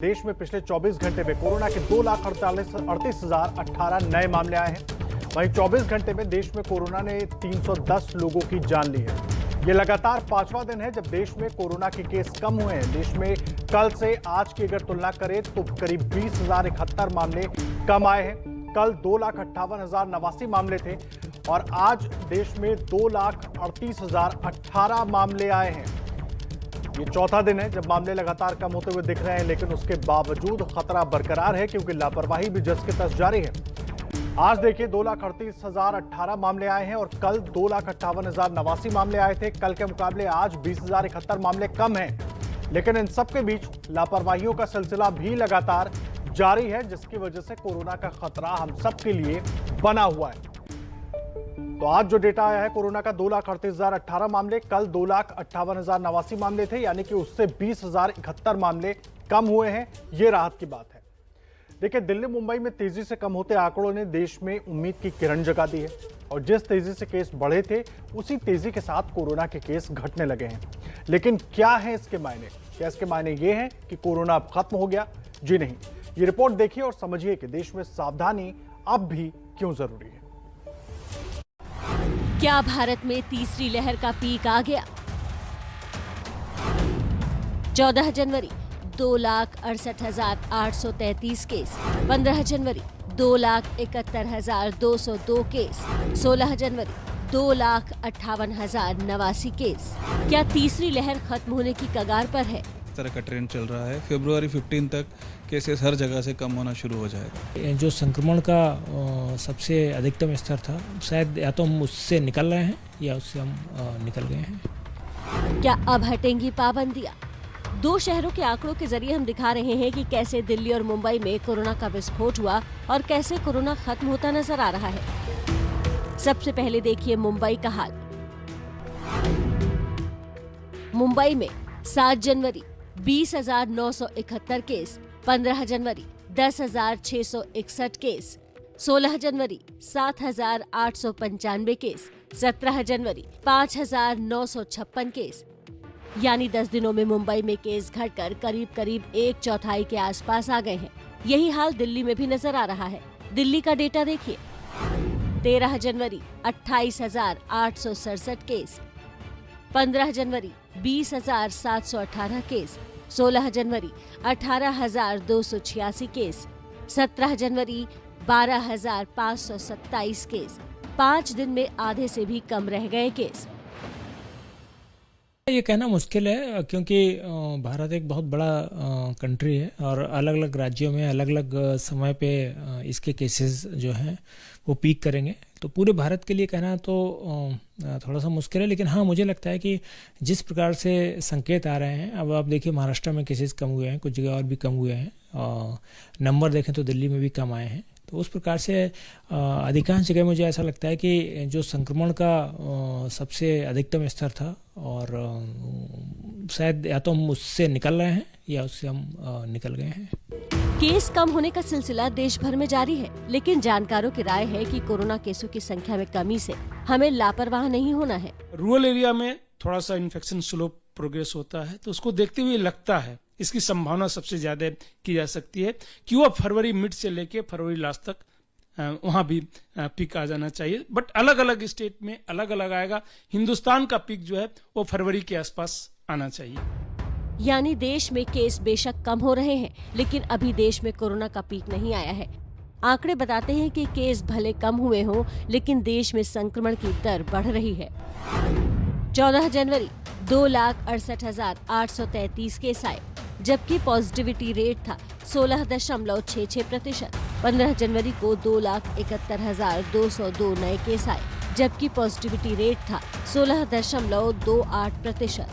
देश में पिछले 24 घंटे में कोरोना के 2,38,018 नए मामले आए हैं। वहीं 24 घंटे में देश में कोरोना ने 310 लोगों की जान ली है। ये लगातार 5वां दिन है जब देश में कोरोना के केस कम हुए हैं। देश में कल से आज की अगर तुलना करें तो करीब 20,071 मामले कम आए हैं। कल 2,58,089 मामले थे और आज देश में 2,38,018 मामले आए हैं। ये चौथा दिन है जब मामले लगातार कम होते हुए दिख रहे हैं, लेकिन उसके बावजूद खतरा बरकरार है क्योंकि लापरवाही भी जस के तस जारी है। आज देखिए 2,38,018 मामले आए हैं और कल 2,58,089 मामले आए थे। कल के मुकाबले आज 20,071 मामले कम हैं, लेकिन इन सबके बीच लापरवाहियों का सिलसिला भी लगातार जारी है, जिसकी वजह से कोरोना का खतरा हम सबके लिए बना हुआ है। तो आज जो डेटा आया है कोरोना का 2,38,018 मामले, कल 2,58,089 मामले थे, यानी कि उससे 20,071 मामले कम हुए हैं। ये राहत की बात है। देखिए, दिल्ली मुंबई में तेजी से कम होते आंकड़ों ने देश में उम्मीद की किरण जगा दी है और जिस तेजी से केस बढ़े थे उसी तेजी के साथ कोरोना के केस घटने लगे हैं। लेकिन क्या है इसके मायने? क्या इसके मायने ये हैं कि कोरोना अब खत्म हो गया? जी नहीं। ये रिपोर्ट देखिए और समझिए कि देश में सावधानी अब भी क्यों जरूरी है। क्या भारत में तीसरी लहर का पीक आ गया? 14 जनवरी 2,68,833 केस, 15 जनवरी 2,71,202 केस, 16 जनवरी 2,58,089 केस। क्या तीसरी लहर खत्म होने की कगार पर है? इस तरह का ट्रेंड चल रहा है। फरवरी 15 तक केसेस हर जगह से कम होना शुरू हो जाएगा। जो संक्रमण का सबसे अधिकतम स्तर था, शायद या तो हम उससे निकल रहे हैं या उससे हम निकल गए हैं। क्या अब हटेंगी पाबंदियां? 2 शहरों के आंकड़ों के जरिए हम दिखा रहे हैं कि कैसे दिल्ली और मुंबई में कोरोना का विस्फोट हुआ और कैसे कोरोना खत्म होता नजर आ रहा है। सबसे पहले देखिए मुंबई का हाल। मुंबई में 7 जनवरी 20,971 केस, 15 जनवरी 10,661 केस, 16 जनवरी 7,895 केस, 17 जनवरी 5,956 केस। यानी 10 दिनों में मुंबई में केस घटकर करीब करीब 1/4 के आसपास आ गए हैं। यही हाल दिल्ली में भी नजर आ रहा है। दिल्ली का डेटा देखिए। 13 जनवरी 28,867 केस, 15 जनवरी 20,718 केस, 16 जनवरी 18,286 केस, 17 जनवरी 12,527 केस। 5 दिन में आधे से भी कम रह गए केस। ये कहना मुश्किल है क्योंकि भारत एक बहुत बड़ा कंट्री है और अलग अलग राज्यों में अलग अलग समय पे इसके केसेस जो हैं वो पीक करेंगे। तो पूरे भारत के लिए कहना तो थोड़ा सा मुश्किल है, लेकिन हाँ, मुझे लगता है कि जिस प्रकार से संकेत आ रहे हैं, अब आप देखिए महाराष्ट्र में केसेस कम हुए हैं, कुछ जगह और भी कम हुए हैं, नंबर देखें तो दिल्ली में भी कम आए हैं। तो उस प्रकार से अधिकांश जगह मुझे ऐसा लगता है कि जो संक्रमण का सबसे अधिकतम स्तर था और शायद या तो हम उससे निकल रहे हैं या उससे हम निकल गए हैं। केस कम होने का सिलसिला देश भर में जारी है, लेकिन जानकारों की राय है कि कोरोना केसों की संख्या में कमी से हमें लापरवाह नहीं होना है। रूरल एरिया में थोड़ा सा इन्फेक्शन स्लो प्रोग्रेस होता है, तो उसको देखते हुए लगता है इसकी संभावना सबसे ज्यादा की जा सकती है कि वह फरवरी मिड से लेके फरवरी लास्ट तक वहां भी पीक आ जाना चाहिए। बट अलग अलग स्टेट में अलग अलग आएगा। हिंदुस्तान का पीक जो है वो फरवरी के आसपास आना चाहिए। यानी देश में केस बेशक कम हो रहे हैं, लेकिन अभी देश में कोरोना का पीक नहीं आया है। आंकड़े बताते हैं कि केस भले कम हुए हों, लेकिन देश में संक्रमण की दर बढ़ रही है। 14 जनवरी 2,68,833 केस आए, जबकि पॉजिटिविटी रेट था 16.66%। 15 जनवरी को 2,71,202 नए केस आए, जबकि पॉजिटिविटी रेट था 16.28%।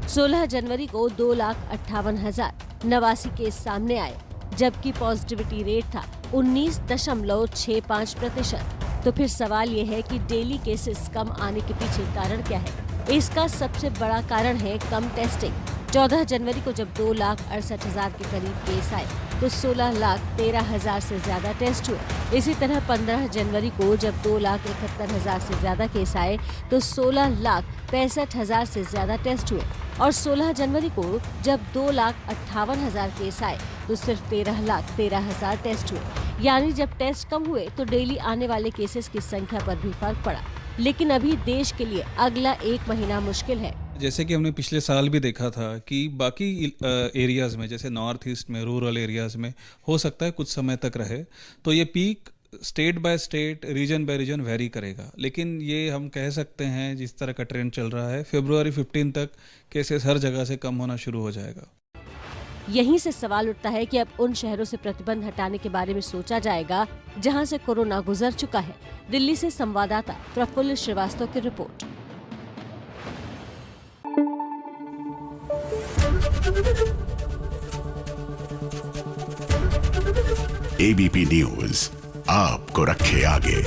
16 जनवरी को 2,58,089 केस सामने आए, जबकि पॉजिटिविटी रेट था 19.65%। तो फिर सवाल ये है कि डेली केसेस कम आने के पीछे कारण क्या है? इसका सबसे बड़ा कारण है कम टेस्टिंग। 14 जनवरी को जब 2,68,000 के करीब केस आए तो 16,13,000 से ज्यादा टेस्ट हुए। इसी तरह 15 जनवरी को जब 2,71,000 से ज्यादा केस आए तो 16,65,000 से ज्यादा टेस्ट हुए और 16 जनवरी को जब 2,58,000 केस आए तो सिर्फ 13,13,000 टेस्ट हुए। यानी जब टेस्ट कम हुए तो डेली आने वाले केसेस की संख्या पर भी फर्क पड़ा। लेकिन अभी देश के लिए अगला 1 महीना मुश्किल है। जैसे कि हमने पिछले साल भी देखा था कि बाकी एरियाज़ में, जैसे नॉर्थ ईस्ट में, रूरल एरियाज़ में हो सकता है कुछ समय तक रहे, तो ये peak state by state, region by region vary करेगा। लेकिन ये हम कह सकते हैं जिस तरह का ट्रेंड चल रहा है, फरवरी 15 तक केसेस हर जगह से कम होना शुरू हो जाएगा। यहीं से सवाल उठता है कि अब उन शहरों से प्रतिबंध हटाने के बारे में सोचा जाएगा जहां से कोरोना गुजर चुका है। दिल्ली से संवाददाता प्रफुल्ल श्रीवास्तव की रिपोर्ट। एबीपी न्यूज आपको रखे आगे।